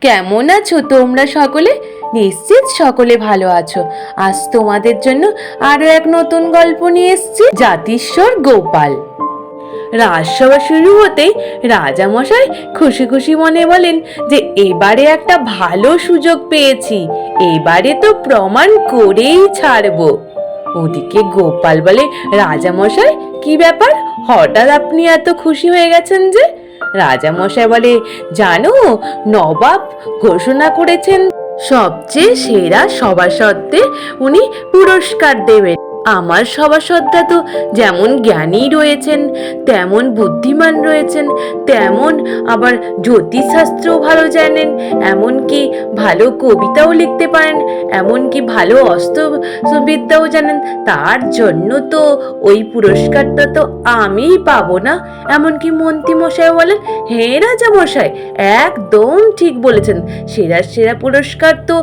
কেমন আছো তোমরা সকলে? নিশ্চিত সকলে ভালো আছো। আজ তোমাদের জন্য আরো এক নতুন গল্প নিয়ে এসেছি, জাতিস্বর গোপাল। রাজসভা শুরু হতেই রাজামশাই খুশি খুশি মনে বলেন যে এবারে একটা ভালো সুযোগ পেয়েছি, এবারে তো প্রমাণ করেই ছাড়বো। ওদিকে গোপাল বলে, রাজামশাই কি ব্যাপার, হঠাৎ আপনি এত খুশি হয়ে গেছেন যে? রাজামশাই বলে, জানো, নবাব ঘোষণা করেছেন সবচেয়ে সেরা সভাসদদের উনি পুরস্কার দেবেন। আমার সভাসদরা তো যেমন জ্ঞানী রয়েছেন, তেমন বুদ্ধিমান রয়েছেন, তেমন আবার জ্যোতিষশাস্ত্রও ভালো জানেন, এমনকি ভালো কবিতাও লিখতে পারেন, এমনকি ভালো অস্ত্রবিদ্যাও জানেন। তার জন্য তো ওই পুরস্কারটা তো আমিই পাবো না। এমনকি মন্ত্রীমশাই বলেন, হ্যাঁ রাজামশাই, একদম ঠিক বলেছেন, সেরা সেরা পুরস্কার তো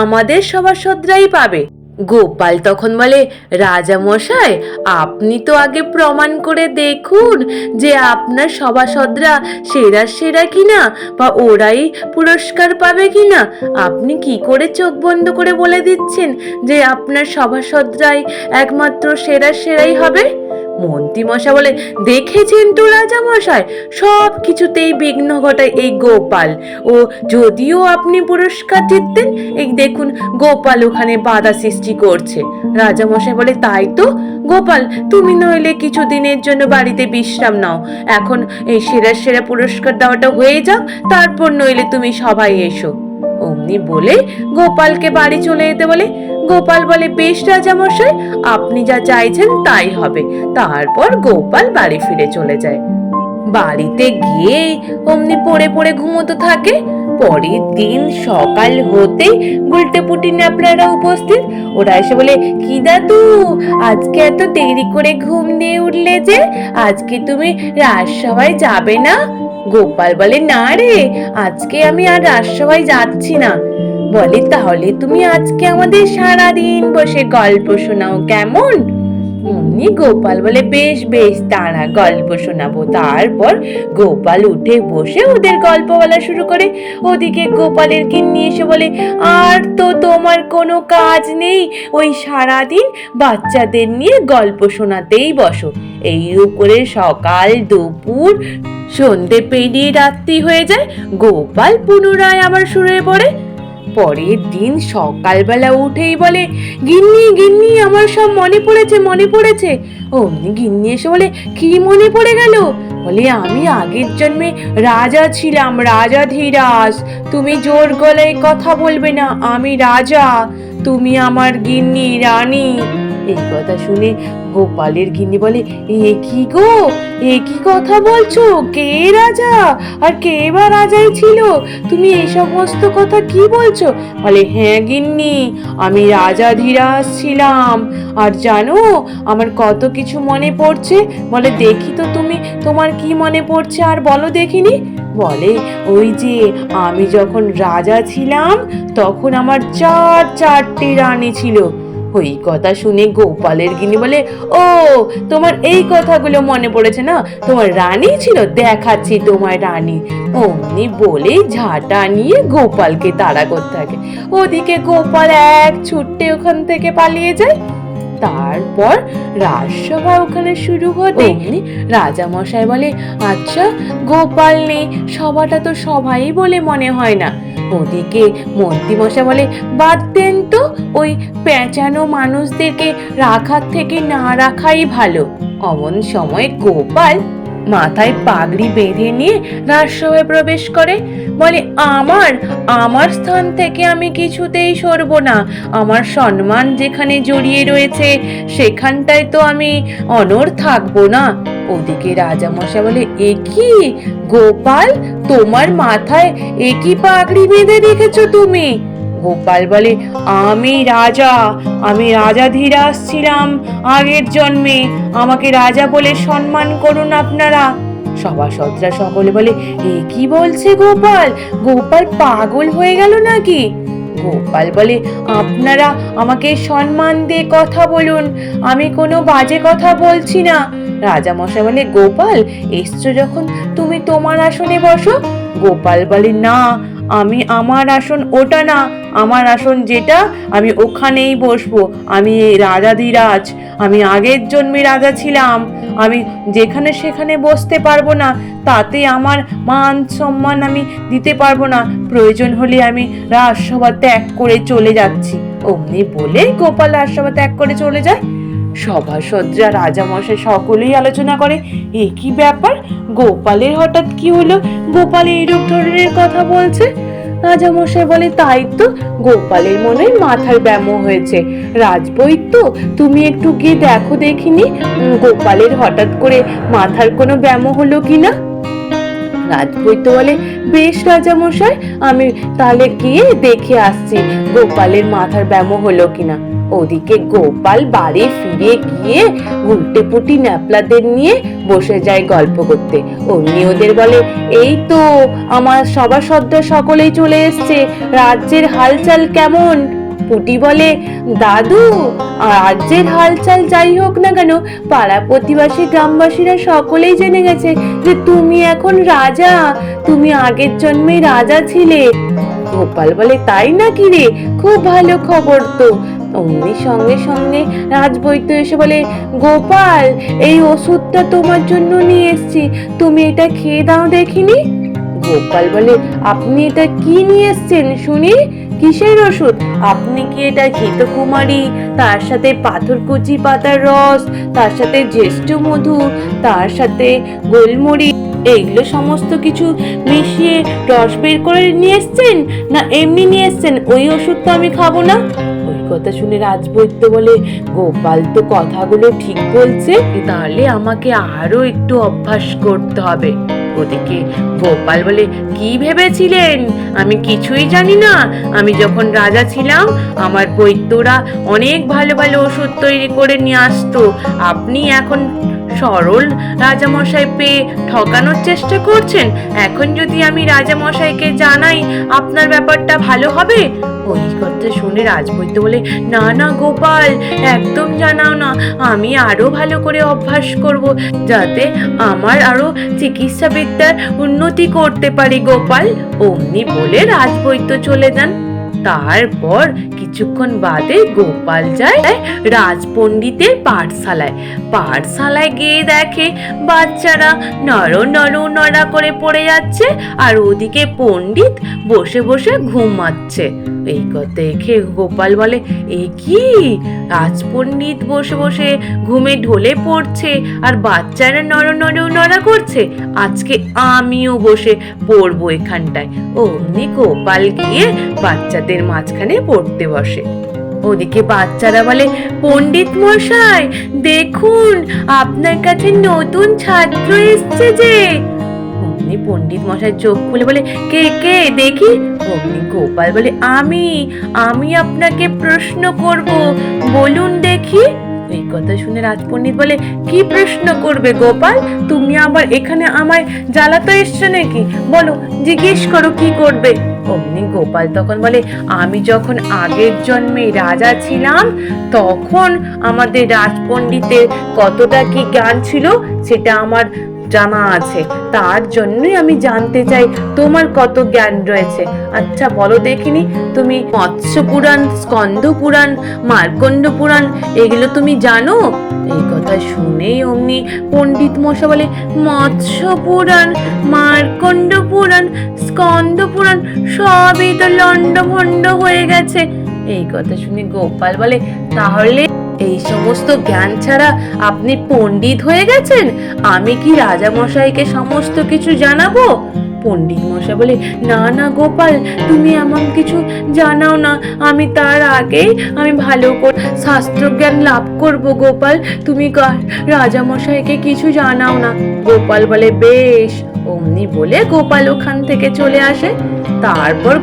আমাদের সভাসদরাই পাবে। গোপাল তখন বলে, রাজামশাই আপনি তো আগে প্রমাণ করে দেখুন যে আপনার সভাসদরা সেরা সেরা কিনা, বা ওরাই পুরস্কার পাবে কিনা। আপনি কি করে চোখ বন্ধ করে বলে দিচ্ছেন যে আপনার সভাসদরাই একমাত্র সেরা সেরাই হবে? মন্ত্রীমশাই বলে, দেখেছেন তো রাজামশাই, সব কিছুতেই বিঘ্ন ঘটায় এই গোপাল। ও যদিও আপনি পুরস্কার জিততেন, এই দেখুন গোপাল ওখানে বাধা সৃষ্টি করছে। রাজামশাই বলে, তাই তো গোপাল, তুমি নইলে কিছুদিনের জন্য বাড়িতে বিশ্রাম নাও, এখন এই সেরা সেরা পুরস্কার দেওয়াটা হয়ে যাক, তারপর নইলে তুমি সবাই এসো। অমনি বলে গোপালকে বাড়ি চলে যেতে বলে। গোপাল বলে, বেশ রাজামশাই, আপনি যা চাইছেন তাই হবে। তারপর গোপাল বাড়ি ফিরে চলে যায়। বাড়িতে গিয়ে অমনি পড়ে পড়ে ঘুমোতে থাকে। পরের দিন সকাল হতেই গুলটেপুটি ন্যাপলারা উপস্থিত। ওরা এসে বলে, কি দাদু, আজকে এত দেরি করে ঘুম দিয়ে উঠলে যে, আজকে তুমি রাজসভায় যাবে না? গোপাল বলে, না রে, আজকে আমি আর রাজসভায় যাচ্ছি না। বলে, তাহলে তুমি আজকে আমাদের সারাদিন বসে গল্প শোনাও, কেমন? অমনি গোপাল বলে, বেশ বেশ, তারা গল্প শোনাবো। তারপর গোপাল উঠে বসে ওদের গল্প বলা শুরু করে। ওদিকে গোপালের গিন্নি এসে বলে, আর তো তোমার কোনো কাজ নেই, ওই সারাদিন বাচ্চাদের নিয়ে গল্প শোনাতেই বসো। এই করে সকাল দুপুর সন্ধে পেরিয়ে রাত্রি হয়ে যায়। গোপাল পুনরায় আবার শুয়ে পড়ে। পরের দিন সকালবেলা উঠেই বলে, গিন্নি গিন্নি, আমার সব মনে পড়েছে মনে পড়েছে। অমনি গিন্নি এসে বলে, কি মনে পড়ে গেল? বলে, আমি আগের জন্মে রাজা ছিলাম, রাজা ধীরাজ। তুমি জোর গলায় কথা বলবে না, আমি রাজা, তুমি আমার গিন্নি রানী। এই কথা শুনে গোপালের গিন্নি বলে, এ কি গো, এ কি কথা বলছো? কে রাজা আর কে বা রাজাই ছিল? তুমি এই সমস্ত কথা কি বলছো? বলে, হ্যাঁ গিন্নি, আমি রাজা ধীরাজ ছিলাম। আর জানো, আমার কত কিছু মনে পড়ছে। বলে, দেখি তো তুমি, তোমার কি মনে পড়ছে আর বলো দেখিনি। বলে, ওই যে আমি যখন রাজা ছিলাম তখন আমার চারটি রানী ছিল। ওই কথা শুনে গোপালের গিন্নি বলে, ও, তোমার এই কথাগুলো মনে পড়েছে না? তোমার রানী ছিল, দেখাচ্ছি তোমার রানী। অমনি বলেই ঝাঁটা নিয়ে গোপালকে তাড়া করতে থাকে। ওদিকে গোপাল এক ছুট্টে ওখান থেকে পালিয়ে যায়। তারপর রাজসভা ওখানে শুরু হতে রাজামশাই বলে, আচ্ছা গোপাল নেই, সভাটা তো সবাই বলে মনে হয় না। ওদিকে মন্ত্রীমশাই বলে, বাদ দেন তো, ওই পেঁচানো মানুষদেরকে রাখার থেকে না রাখাই ভালো। অমন সময় গোপাল মাথায় পাগড়ি বেঁধে নিয়ে রাজসভায় প্রবেশ করে। বলে, আমার আমার স্থান থেকে আমি কিছুতেই সরব না। আমার সম্মান যেখানে জড়িয়ে রয়েছে সেখানটায় তো আমি অনড় থাকবো না। ওদিকে রাজামশাই বলে, এ কি গোপাল, তোমার মাথায় এ কি পাগড়ি বেঁধে রেখেছো তুমি? গোপাল বলে, আমি রাজা ধীরাজ ছিলাম আগের জন্মে, আমাকে রাজা বলে সম্মান করুন আপনারা। সভাসদরা সকলে বলে, এ কি বলছে গোপাল, গোপাল পাগল হয়ে গেল নাকি? গোপাল বলে, আপনারা আমাকে সম্মান দিয়ে কথা বলুন, আমি কোনো বাজে কথা বলছি না। রাজামশাই বলে, গোপাল এসছো যখন তুমি তোমার আসনে বসো। গোপাল বলে, না, আমি আমার আসন ওটা না, আমার আসন যেটা আমি ওখানেই বসবো। আমি রাজাধিরাজ, আমি আগের জন্মে রাজা ছিলাম, আমি যেখানে সেখানে বসতে পারবো না, তাতে আমার মান সম্মান আমি দিতে পারবো না, প্রয়োজন হলে আমি রাজসভা ত্যাগ করে চলে যাচ্ছি। অমনি বলে গোপাল রাজসভা ত্যাগ করে চলে যায়। সভাসদরা রাজামশাই সকলেই আলোচনা করে, এ কি ব্যাপার, গোপালের হঠাৎ কি হলো, গোপাল এইরূপ ধরনের কথা বলছে। রাজামশাই বলে, তাই তো, গোপালের মনে মাথার ব্যামো হয়েছে। রাজবৈদ্য, তুমি একটু গিয়ে দেখো দেখিনি গোপালের হঠাৎ করে মাথার কোনো ব্যামো হলো কিনা। রাজবৈদ্য বলে, বেশ রাজামশাই, আমি তাহলে গিয়ে দেখে আসছি গোপালের মাথার ব্যামো হলো কিনা। ওদিকে গোপাল বাড়ি ফিরে গিয়ে উল্টে পুটি ন্যাপলাদের নিয়ে বসে যায় গল্প করতে। অমনি ওদের বলে, এই তো আমার সভাসদরা সকলেই চলে এসছে, রাজ্যের হালচাল কেমন? পুটি বলে, দাদু, রাজ্যের হালচাল যাই হোক না কেন, পাড়া প্রতিবাসী গ্রামবাসীরা সকলেই জেনে গেছে যে তুমি এখন রাজা, তুমি আগের জন্মে রাজা ছিলে। গোপাল বলে, তাই নাকি রে, খুব ভালো খবর তো। অমনি সঙ্গে সঙ্গে রাজবৈদ্য এসে বলে, গোপাল, এই ওষুধটা তোমার জন্য নিয়ে এসেছি, তুমি এটা খেয়ে দাও দেখিনি। গোপাল বলে, আপনি এটা কি নিয়ে এসছেন শুনি, কিসের ওষুধ? আপনি কি এটা ঘৃতকুমারী, তার সাথে পাথরকুচি পাতার রস, তার সাথে জ্যেষ্ঠ মধু, তার সাথে গোলমরিচ, এইগুলো সমস্ত কিছু মিশিয়ে রস বের করে নিয়ে এসছেন, না এমনি নিয়ে এসছেন? ওই ওষুধ তো আমি খাবো না। ওই কথা শুনে রাজবৈদ্য বলে, গোপাল তো কথাগুলো ঠিক বলছে, তাহলে আমাকে আরো একটু অভ্যাস করতে হবে। ওদিকে গোপাল বলে, কি ভেবেছিলেন আমি কিছুই জানি না? আমি যখন রাজা ছিলাম আমার বৈদ্যরা অনেক ভালো ভালো ওষুধ তৈরি করে নিয়ে আসতো। আপনি এখন সরল রাজামশাই পেয়ে ঠকানোর চেষ্টা করছেন। এখন যদি আমি রাজামশাইকে জানাই, আপনার ব্যাপারটা ভালো হবে? ওই কথা শুনে রাজবৈদ্য বলে, না না গোপাল, একদম জানাও না, আমি আরো ভালো করে অভ্যাস করব, যাতে আমার আরো চিকিৎসা বিদ্যার উন্নতি করতে পারি গোপাল। অমনি বলে রাজবৈদ্য চলে যান। তারপর কিছুক্ষণ বাদে গোপাল যায় রাজপণ্ডিতের পাঠশালায় গিয়ে দেখে বাচ্চারা নড়া করে পড়ে যাচ্ছে, আর ওদিকে পণ্ডিত বসে বসে ঘুমাচ্ছে। এই কথা দেখে গোপাল বলে, এ কি, রাজপণ্ডিত বসে বসে ঘুমে ঢলে পড়ছে আর বাচ্চারা নড়া করছে, আজকে আমিও বসে পড়বো এখানটায়। অমনি গোপাল গিয়ে বাচ্চাদের মাঝখানে পড়তে বসে। ওদিকে বাচ্চারা বলে, পণ্ডিত মশাই দেখুন, আপনার কাছে নতুন ছাত্র এসছে যে। অমনি পণ্ডিত মশাই চোখ খুলে বলে, কে কে দেখি। অমনি গোপাল বলে, আমি আপনাকে প্রশ্ন করব, বলুন দেখি। এই কথা শুনে রাজপণ্ডিত বলে, কি প্রশ্ন করবে গোপাল? তুমি আবার এখানে আমায় জ্বালাতে এসছো নাকি? বলো, জিজ্ঞেস করো কি করবে। অমনি গোপাল তখন বলে, আমি যখন আগের জন্মে রাজা ছিলাম তখন আমাদের রাজপণ্ডিতের কতটা কি জ্ঞান ছিল সেটা আমার জানা আছে, তার জন্যই আমি জানতে চাই তোমার কত জ্ঞান রয়েছে। আচ্ছা বলো দেখিনি, তুমি মৎস্য পুরাণ, স্কন্দ পুরাণ, মার্কণ্ড পুরাণ এগুলো তুমি জানো? এই কথা শুনেই অমনি পণ্ডিত মশাই বলে, মৎস্য পুরাণ, মার্কণ্ড পুরাণ, স্কন্দ পুরাণ সবই তো লন্ডভন্ড হয়ে গেছে। এই কথা শুনে গোপাল বলে, তাহলে এই সমস্ত জ্ঞান ছাড়া আপনি পণ্ডিত হয়ে গেছেন? আমি কি রাজা মশাইকে সমস্ত কিছু জানাবো? পণ্ডিত মশাই বলে, না না গোপাল, তুমি এমন কিছু জানাও না, আমি তার আগেই আমি ভালো করে শাস্ত্র জ্ঞান লাভ করব গোপাল, তুমি রাজা মশাইকে কিছু জানাও না। গোপাল বলে, বেশ। অমনি বলে গোপাল ওখান থেকে চলে আসে। তারপর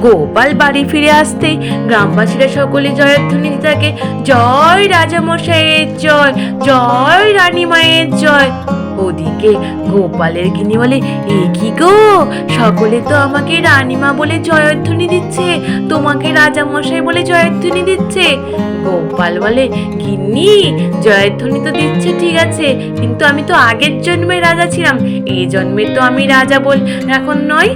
গোপাল বাড়ি ফিরে আসতেই গ্রামবাসীরা সকলে জয়ধ্বনি দিতে থাকে, জয় রাজামশাইয়ের জয়, জয় রানী মায়ের জয়। ওদিকে গোপালের গিন্নি বলে, এ কি গো, সকলে তো আমাকে রানীমা বলে জয়ধ্বনি দিচ্ছে, তোমাকে রাজা মশাই বলে জয়ধ্বনি দিচ্ছে। গোপাল বলে, গিন্নি জয়ধ্বনি তো দিচ্ছে ঠিক আছে, কিন্তু আমি তো আগের জন্মে রাজা ছিলাম, এই জন্মে তো আমি রাজা বল এখন নয়।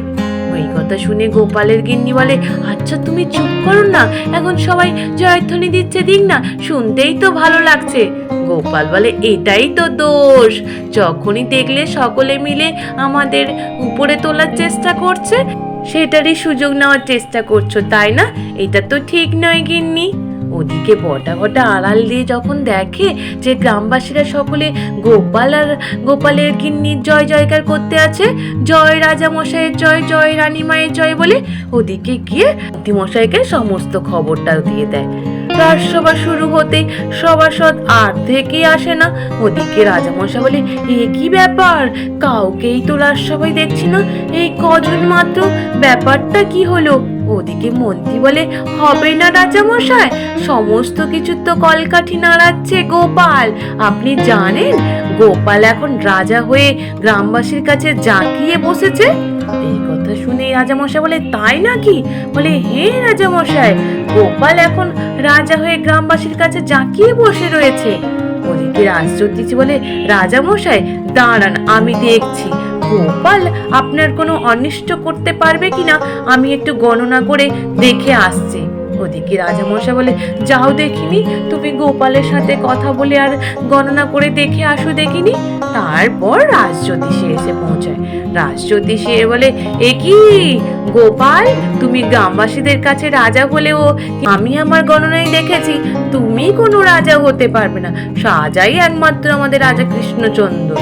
ওই কথা শুনে গোপালের গিন্নি বলে, আচ্ছা তুমি চুপ করো না, এখন সবাই জয়ধ্বনি দিচ্ছে, দিক না, শুনতেই তো ভালো লাগছে। গোপাল বলে, এটাই তো দোষ, যখনই দেখলে সকলে মিলে আমাদের উপরে তোলার চেষ্টা করছে, সেটারই সুযোগ নেওয়ার চেষ্টা করছো, তাই না? এটা তো ঠিক নয় গিন্নি। ওদিকে বটা ঘটা আড়াল দিয়ে যখন দেখে যে গ্রামবাসীরা সকলে গোপাল আর গোপালের গিন্নির জয় জয়কার করতে আছে, জয় রাজা মশাইয়ের জয়, জয় রানী মায়ের জয় বলে, ওদিকে গিয়ে মশাইকে সমস্ত খবরটা দিয়ে দেয়। রাজসভা শুরু হতে সভাসদ আর থেকে আসে না। ওদিকে রাজামশাই বলে, এ কি ব্যাপার, কাউকেই তো রাজসভায় দেখছি না, এই কজন মাত্র, ব্যাপারটা কি হলো? ওদিকে মন্ত্রী বলে, হবে না রাজামশাই, সমস্ত কিছু তো কলকাঠি নাড়াচ্ছে গোপাল। আপনি জানেন গোপাল এখন রাজা হয়ে গ্রামবাসীর কাছে জাঁকিয়ে বসেছে? এই কথা শুনে রাজামশাই বলে, তাই নাকি? বলে, হ্যাঁ রাজামশাই, গোপাল এখন রাজা হয়ে গ্রামবাসীর কাছে জাঁকিয়ে বসে রয়েছে। ওদিকে রাজজ্যোতিষী বলে, রাজামশাই দাঁড়ান, আমি দেখছি গোপাল আপনার কোনো অনিষ্ট করতে পারবে কিনা, আমি একটু গণনা করে দেখে আসছি। ওদিকে রাজামশাই বলে, যাও দেখিনি, তুমি গোপালের সাথে কথা বলে আর গণনা করে দেখে আসো দেখিনি। তারপর রাজজ্যোতিষী এসে পৌঁছায়। রাজজ্যোতিষী বলে, এ কি গোপাল, তুমি গ্রামবাসীদের কাছে রাজা হলেও আমি আমার গণনায় দেখেছি তুমি কোনো রাজা হতে পারবে না, রাজাই একমাত্র আমাদের রাজা কৃষ্ণচন্দ্র।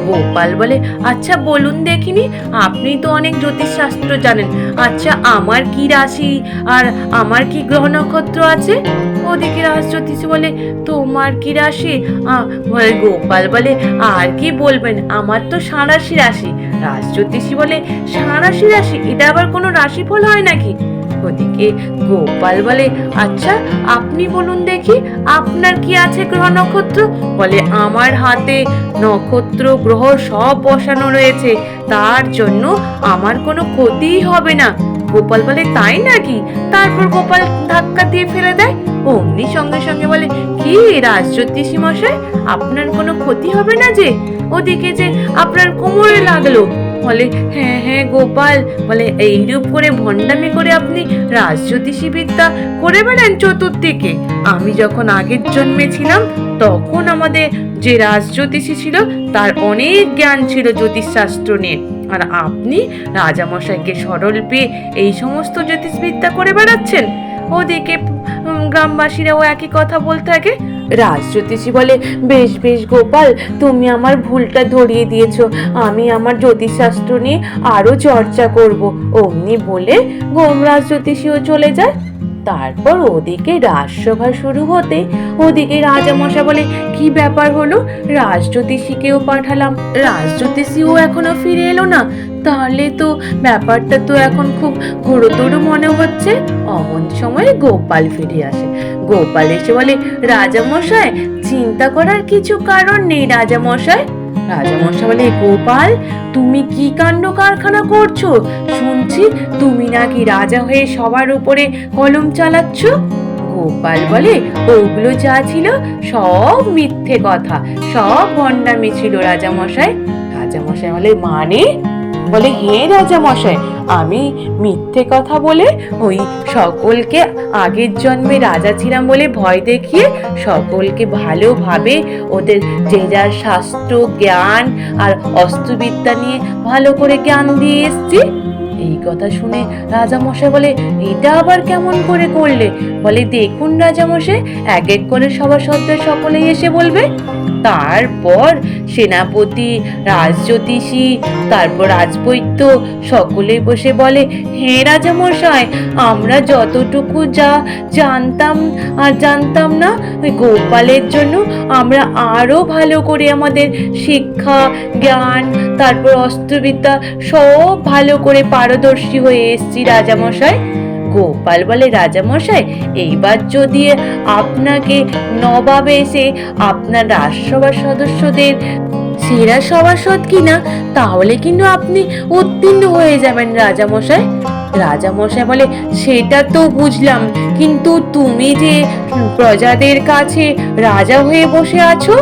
গোপাল বলে, আচ্ছা বলুন দেখিনি, আপনি তো অনেক জ্যোতিষশাস্ত্র জানেন, আচ্ছা আমার কি রাশি আর আমার কি গ্রহ নক্ষত্র আছে? ওদিকে রাজজ্যোতিষী বলে, তোমার কি রাশি? গোপাল বলে, আর কি বলবেন, আমার তো ষাঁড়াশি রাশি। রাজজ্যোতিষী বলে, ষাঁড়াশি রাশি, এটা আবার কোনো রাশিফল হয় নাকি? ওদিকে গোপাল বলে, আচ্ছা আপনি বলুন দেখি, আপনার কি আছে গ্রহ নক্ষত্র? বলে, আমার হাতে নক্ষত্র গ্রহ সব বসানো রয়েছে, তার জন্য আমার কোনো ক্ষতিই হবে না। গোপাল বলে, তাই নাকি? তারপর গোপাল ধাক্কা দিয়ে ফেলে দেয়। অমনি সঙ্গে সঙ্গে বলে, কি রাজজ্যোতিষী মশাই, আপনার কোনো ক্ষতি হবে না যে? ওদিকে যে আপনার কোমরে লাগলো? বলে, হ্যাঁ হ্যাঁ গোপাল, বলে এইরূপ করে ভণ্ডামি করে আপনি রাজজ্যোতিষী বিদ্যা করে বেড়ান চতুর্দিকে। আমি যখন আগের জন্মে ছিলাম তখন আমাদের যে রাজজ্যোতিষী ছিল তার অনেক জ্ঞান ছিল জ্যোতিষশাস্ত্র নিয়ে, আর আপনি রাজামশাইকে সরল পেয়ে এই সমস্ত জ্যোতিষবিদ্যা করে বেড়াচ্ছেন। ওদিকে গ্রামবাসীরাও একই কথা বলতে থাকে। রাজজ্যোতিষী বলে, বেশ বেশ গোপাল, তুমি আমার ভুলটা ধরিয়ে দিয়েছো, আমি আমার জ্যোতিষশাস্ত্র নিয়ে আরো চর্চা করব। অমনি বলে রাজজ্যোতিষীও চলে যায়। তারপর ওদিকে রাজসভা শুরু হতে ওদিকে রাজামশাই বলে, কি ব্যাপার হলো, রাজজ্যোতিষীকেও পাঠালাম, রাজজ্যোতিষীও এখনো ফিরে এলো না, তাহলে তো ব্যাপারটা তো এখন খুব গুরুতর মনে হচ্ছে। অমন সময় গোপাল ফিরে আসে। গোপাল এসে বলে, রাজামশাই চিন্তা করার কিছু কারণ নেই রাজামশাই। রাজামশাই বলে, গোপাল তুমি কি কাণ্ড কারখানা করছো, শুনছি তুমি নাকি রাজা হয়ে সবার উপরে কলম চালাচ্ছ। গোপাল বলে, ওগুলো যা ছিল সব মিথ্যে কথা, সব ভণ্ডামি ছিল রাজামশাই। রাজামশাই বলে, মানে? বলে, হ্যাঁ রাজামশাই, আমি মিথ্যে কথা বলে ওই সকলকে আগের জন্মে রাজা ছিলাম বলে ভয় দেখিয়ে সকলকে ভালোভাবে ওদের যে যার শাস্ত্র জ্ঞান আর অস্ত্রবিদ্যা নিয়ে ভালো করে জ্ঞান দিয়ে এসছি। এই কথা শুনে রাজামশাই বলে, এটা আবার কেমন করে করলে? বলে, দেখুন রাজামশাই, এক এক করে সভাসদদের সকলেই এসে বলবে। তারপর সেনাপতি, রাজজ্যোতিষী, তারপর রাজবৈদ্য সকলেই বসে বলে, হ্যাঁ রাজামশাই, আমরা যতটুকু যা জানতাম না গোপালের জন্য আমরা আরো ভালো করে আমাদের শিক্ষা জ্ঞান তারপর অস্ত্রবিদ্যা সব ভালো করে পারদর্শী হয়ে এসেছি রাজামশাই। গোপাল বলে, রাজামশাই এইবার যদি আপনাকে নবাব এসে আপনার রাজসভার সদস্যদের সেরা সভাসদ কিনা, তাহলে কিন্তু আপনি উত্তীর্ণ হয়ে যাবেন রাজামশাই। রাজামশাই বলে, সেটা তো বুঝলাম, কিন্তু তুমি যে প্রজাদের কাছে রাজা হয়ে বসে আছো।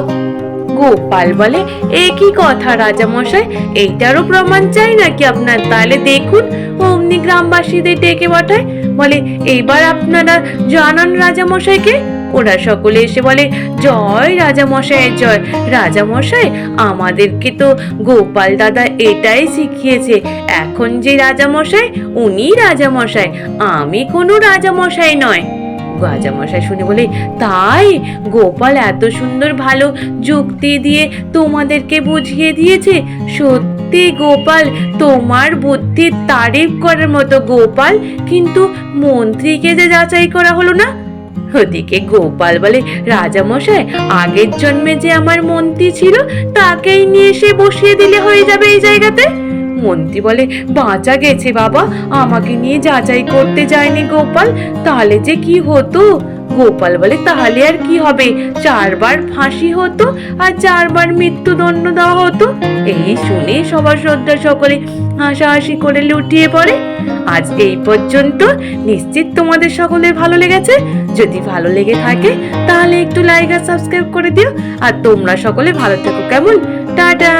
গোপাল বলে, এ কি কথা রাজামশাই, এইটারও প্রমাণ চাই নাকি আপনার? তাহলে দেখুন। অমনি গ্রামবাসীদের ডেকে পাঠায়, বলে, এইবার আপনারা জানান রাজামশাইকে। ওরা সকলে এসে বলে, জয় রাজামশাইয়ের জয়। রাজামশাই, আমাদেরকে তো গোপাল দাদা এটাই শিখিয়েছে, এখন যে রাজামশাই উনি রাজামশাই, আমি কোনো রাজামশাই নয়। রাজামশাই শুনে বলে, তাই গোপাল এত সুন্দর ভালো যুক্তি দিয়ে তোমাদেরকে বুঝিয়ে দিয়েছে? সত্যি গোপাল, তোমার বুদ্ধির তারিফ করার মতো গোপাল, কিন্তু মন্ত্রীকে যে যাচাই করা হলো না। ওদিকে গোপাল বলে, রাজামশাই, আগের জন্মে যে আমার মন্ত্রী ছিল তাকেই নিয়ে এসে বসিয়ে দিলে হয়ে যাবে এই জায়গাতে। মন্ত্রী বলে, বাঁচা গেছে বাবা, আমাকে নিয়ে যাচাই করতে যায়নি গোপাল, তাহলে যে কি হতো। গোপাল বলে, তাহলে আর কি হবে, 4 বার ফাঁসি হতো আর 4 বার মৃত্যুদণ্ড দেওয়া হতো। এই শুনে সভাসদরা সকলে হাসাহাসি করে লুটিয়ে পড়ে। আজ এই পর্যন্ত। নিশ্চিত তোমাদের সকলের ভালো লেগেছে। যদি ভালো লেগে থাকে তাহলে একটু লাইক আর সাবস্ক্রাইব করে দিও। আর তোমরা সকলে ভালো থেকো, কেমন? টাটা।